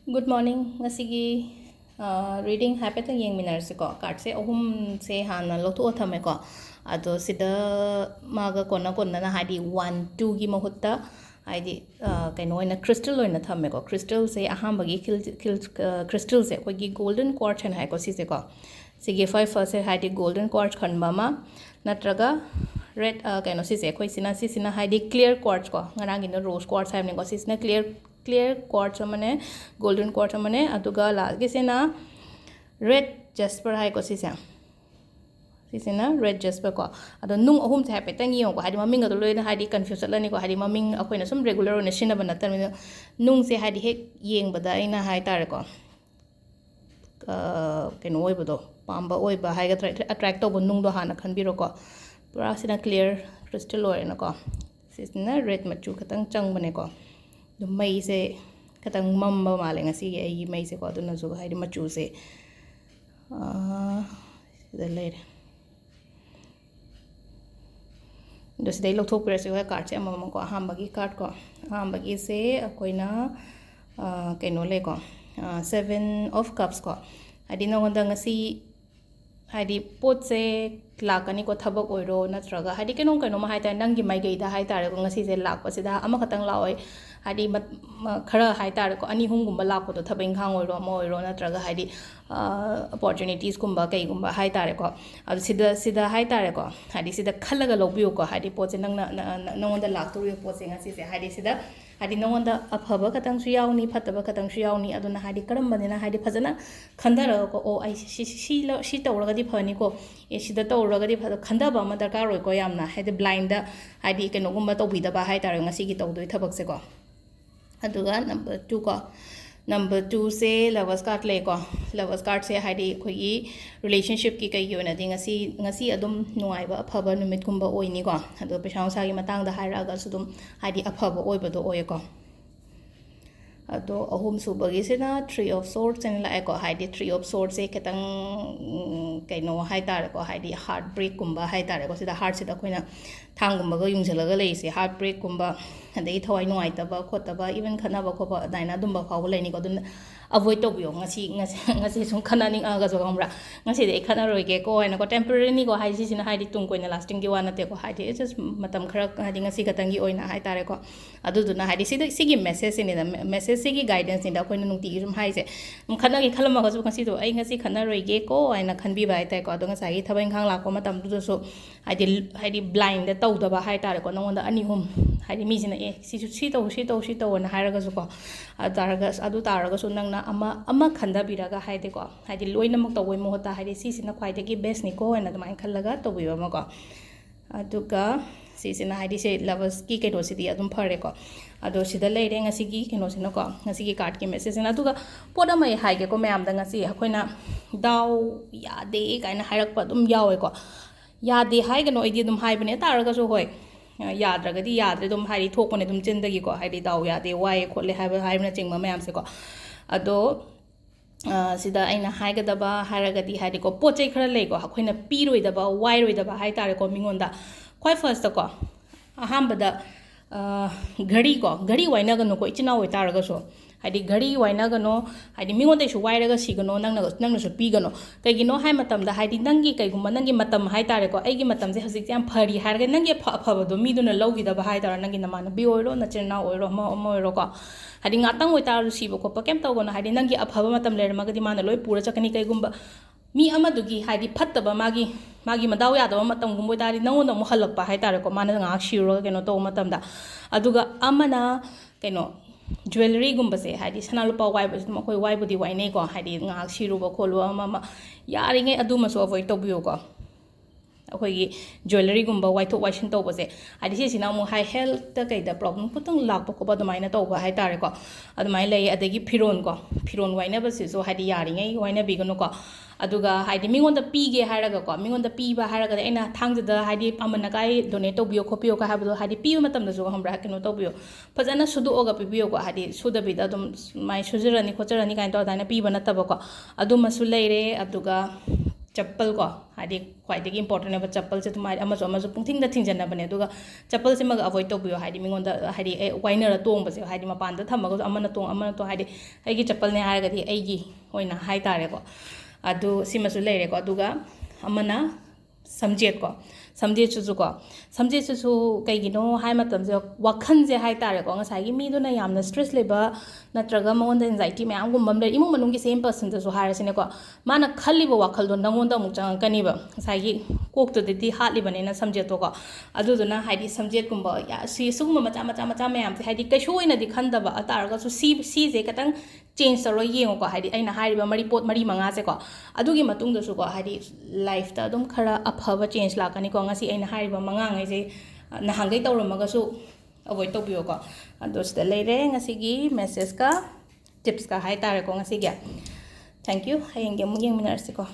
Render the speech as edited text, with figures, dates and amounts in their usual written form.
Good morning. Ngasigi reading happen yang minar ko card se ohum se hana lotu othame ko ado sida maga kona na hadi 1 2 gi mahutta hadi kaino ina crystal oina thame ko crystal se aham bagi crystal se ko gi golden quartz han hai ko si se ko sigi 5 first se hadi golden quartz khan mama natraga red kaino si se ko sina hadi clear quartz ko ngarang ina rose quartz hai ne ko sina clear quartz mane golden quartz mane aduga lagi sena red jasper hai ko sisena red jasper ko ado nung ahum se hape tangi ko hadi maming ado loina hadi confuse lani ko hadi maming akoina sum regular ona sina bana tan nung se hadi hek yeng bada ina hai tar ko keno oi bodo pamba oi ba hai ga attract to nung do hana khan biro ko pura sina clear crystal oi na ko sisena red machu katang chang bane ko may se katang mamba male ngasi ai may se ko aduna zo hai machu se the later do se dai lo thok pres ko card se amam ko aham bagi card ko aham bagi se akoina kaino le ko 7 of cups ko adi no gonda ngasi hadi pot se lakani ko thabak oiro natraga hadi keno ma haita nangi mai gei da haita ko ngasi se lak pa sida ama khatang la oi hadi khara haita ko ani hung gumba lak ko to thabeng khang oiro mo oiro natraga hadi opportunities gumba kai gumba haita ko adu sida haita ko hadi sida khalaga lobiyo ko hadi pot se nang nonda lak to pot se ngasi se hadi sida hadi nonda aphaba katang su yauni phataba katang su yauni aduna hadi karam banena hadi phajana khandara ko o ai si tawraga di phani ko e sida tawraga di phada khandaba ma darkar roi ko yamna hadi blind da hadi keno gumba tawbida ba hai tar ngasi gi tawdoi thabak se ko aduga number 2 ko number 2 se lovers card le ko lovers card se hadi khoi relationship ki kai yona ding ngasi adum nuai ba phaba numit gumba oini ko adu pesang sa gi matang da haira ga sudum hadi aphaba oi ba do oi ko ado ahum subagi sena 3 of swords and la ko hidi 3 of swords se ketang kaino hai tar ko hidi heartbreak kumba hai tar ko sida heart sida koina thangumba ga yungjalaga lei se heartbreak kumba adai thawai nuai ta ba khota ba even khana ba khoba daina dumba faw leini ko dun avoid to biyo ngasi sum khana ning aga jo gamra ngasi de khana roi ge ko aina ko temporary ni ko hai si sina hai di tung koina lasting gi wana te ko hai di just matam khara hadi ngasi katangi oina hai tare ko adu duna hai di sigi message ni da message sigi guidance ni da koina nungti gi rum hai se khana gi khalama ga jo ngasi do ai ngasi khana roi ge ko aina khanbi bai tai ko adu ngasa gi thabai khang la ko matam du so hai di blind da tau da ba hai tare ko nonda ani hum hai di mi jina e si to na hai raga so ko adu taraga so nang ama khanda biraga haide ko haide loina mak tawoi mo hota haide si sina khwai de best ni ko na dama khallaga to biwa ma ko aduga si sina haide se lovers ki keno sidi adum phare ko ado sida leire ngasi gi keno sina ko ngasi gi card ki message na aduga poda mai haige ko mayam da ngasi akoina daw ya de kaina hairak pa dum yawe ko ya de haige no idi dum haibane taraga so hoi yadragadi yadre dum hari thokone dum chindagi ko hari daw yade wai khole haibna chingma mayam se ko ado sida aina haigadaba haragadi hari ko pochai khara lei ko akoina piroi daba wai roi daba hai tare ko mingonda khoi first ko ahambada gari waina gano ko ichina oi taraga so hadi gari waina gano hadi mingonda su wai raga sigano nangna su pigano kaigino hai matam da hadi nangi kaiguma nangi matam hai tare ko aigi matam se hasik jam phari harga nangi phaba do mi duna logi da hai tara nangi namana bi oiro na chena oiro ma oiro ko hadi ngatang oi taru sibo ko pakem taw gono hadi nangi aphaba matam ler magadi mana loi pura chakani kaigumba mi amadugi hadi phattaba magi madaw yadaba matam gumbo dari nangon mo halakpa hai tare ko mana nga shiro keno to matam da aduga amana keno jewelry gumba se hadi sanalupa wai ba ma koi wai budi wai nei ko hadi nga shiru ba kholu ama yari nge adu ma so avoid to biyo ko akoi gi jewelry gumba wai to wai shin to ba se hadi si sina mo high health ta kai da problem putang lak pa ko ba dumai na to ba hai tare ko adumai lei adagi phiron wai na ba se so hadi yari nge wai na bi gano ko aduga hadi mingonda pige haraga ko mingonda piba haraga aina thangda hadi amana kai donate to biyo khopiyo ka habdo hadi piyo matam da jo hambra keno to biyo fajana sudu oga pibiyo ko hadi suda bi da dum mai sujirani khojarani kain to dana piba na taba ko aduma su leire aduga chappal ko ꯍꯥꯏꯗꯤ ꯈ꯭ꯋꯥꯏꯗꯒꯤ important ꯑꯣꯏꯕ ꯆꯄꯜꯁꯦ ꯑꯗꯨꯝ ꯍꯥꯏꯗꯤ ꯑꯃꯁꯨ ꯄꯨꯡꯊꯤꯡꯗ ꯊꯤꯡꯖꯟꯅꯕꯅꯦ ꯑꯗꯨꯒ ꯆꯄꯜꯁꯤꯃꯒ avoid ꯇꯧꯕꯤꯌꯣ ꯍꯥꯏꯗꯤ ꯃꯤꯉꯣꯟꯗ ꯍꯥꯏꯗꯤ ꯋꯥꯏꯅꯔ ꯇꯣꯡꯕꯁꯦ ꯍꯥꯏꯗꯤ ꯃꯄꯥꯟꯗ ꯊꯝꯃꯒꯁꯨ ꯑꯃꯅ ꯇꯣꯡ ꯍꯥꯏꯗꯤ ꯑꯩꯒꯤ ꯆꯄꯜꯅꯦ ꯍꯥꯏꯔꯒꯗꯤ ꯑꯩꯒꯤ ꯑꯣꯏꯅ ꯍꯥꯏꯇꯥꯔꯦꯀꯣ ꯑꯗꯨ ꯁꯤꯃꯁꯨ ꯂꯩꯔꯦꯀꯣ ꯑꯗꯨꯒ ꯑꯃꯅ ꯁꯝꯖꯦꯠꯀꯣ ꯁꯝꯖꯦꯠꯁꯤꯁꯨ ꯀꯩꯒꯤꯅꯣ ꯍꯥꯏ ꯃꯇꯝꯁꯦ ꯋꯥꯈꯟꯁꯦ ꯍꯥꯏꯇꯥꯔꯦꯀꯣ ꯉꯁꯥꯏꯒꯤ ꯃꯤꯗꯨꯅ ꯌꯥꯝꯅ ꯁ꯭ꯇ꯭ꯔꯦꯁ ꯂꯩꯕ ꯅꯠꯇ꯭ꯔꯒ ꯃꯉꯣꯟꯗ ꯑꯦꯟꯖꯥꯏꯇꯤ ꯃꯌꯥꯝꯒꯨꯝꯕ ꯑꯃ ꯂꯩ ꯏꯃꯨꯡ ꯃꯅꯨꯡꯒꯤ ꯁꯦꯝ ꯄꯔꯁꯟꯗꯁꯨ ꯍꯥꯏꯔꯁꯤꯅꯦꯀꯣ ꯃꯥꯅ ꯈꯜꯂꯤꯕ ꯋꯥꯈꯜꯗꯣ ꯅꯪꯉꯣꯟꯗ ꯑꯃꯨꯛ ꯆꯪꯉꯛꯀꯅꯤꯕ ꯉꯁꯥꯏꯒꯤ ꯀꯣꯛꯇꯨꯗꯗꯤ ꯍꯥꯠꯂꯤꯕꯅꯤꯅ ꯁꯝꯖꯦꯠꯇꯣꯀꯣ ꯑꯗꯨꯗꯨꯅ ꯍꯥꯏꯗꯤ ꯁꯝꯖꯦꯠꯀꯨꯝꯕ ꯁꯤꯒꯨꯝꯕ ꯃꯆꯥ ꯃꯌꯥꯝꯁꯦ ꯍꯥꯏꯗꯤ ꯀꯩꯁꯨ ꯑꯣꯏꯅꯗꯤ ꯈꯟꯗꯕ ꯇꯥꯔꯒꯁꯨ ꯁꯤꯁꯦ ꯈꯤꯇꯪ ꯆꯦꯟꯖ ꯇꯧꯔꯒ ꯌꯦꯡꯉꯣꯀꯣ ꯍꯥꯏꯗꯤ ꯑꯩꯅ ꯍꯥꯏꯔꯤꯕ ꯄꯣꯠ ꯃꯔꯤ ꯃꯉꯥꯁꯦꯀꯣ ꯑꯗꯨꯒꯤ ꯃꯇꯨꯡꯗꯁꯨꯀꯣ ꯍꯥꯏꯗꯤ ꯂꯥꯏꯐꯇ ꯑꯗꯨꯝ ꯈꯔ ꯑꯐꯕ ꯆꯦꯟꯖ ꯂꯥꯛꯀꯅꯤꯀꯣ ꯉꯁꯤ ꯑꯩꯅ ꯍꯥꯏꯔꯤꯕ ꯃꯉꯥꯉꯩꯁꯦ ꯅꯍꯥꯟꯈꯩ ꯇꯧꯔꯝꯃꯒꯁꯨ ꯑꯦꯕꯣꯏꯗ ꯇꯧꯕꯤꯌꯣꯀꯣ ꯑꯗꯣ ꯁꯤꯗ ꯂꯩꯔꯦ ꯉꯁꯤꯒꯤ ꯃꯦꯁꯦꯖꯀ ꯇꯤꯞꯁꯀ ꯍꯥꯏꯇꯥꯔꯦꯀꯣ ꯉꯁꯤꯒꯤ ꯊꯦꯡꯛ ꯌꯨ ꯍꯌꯦꯡꯒꯤ ꯑꯃꯨꯛ ꯌꯦꯡꯃꯤꯟꯅꯔꯁꯤꯀꯣ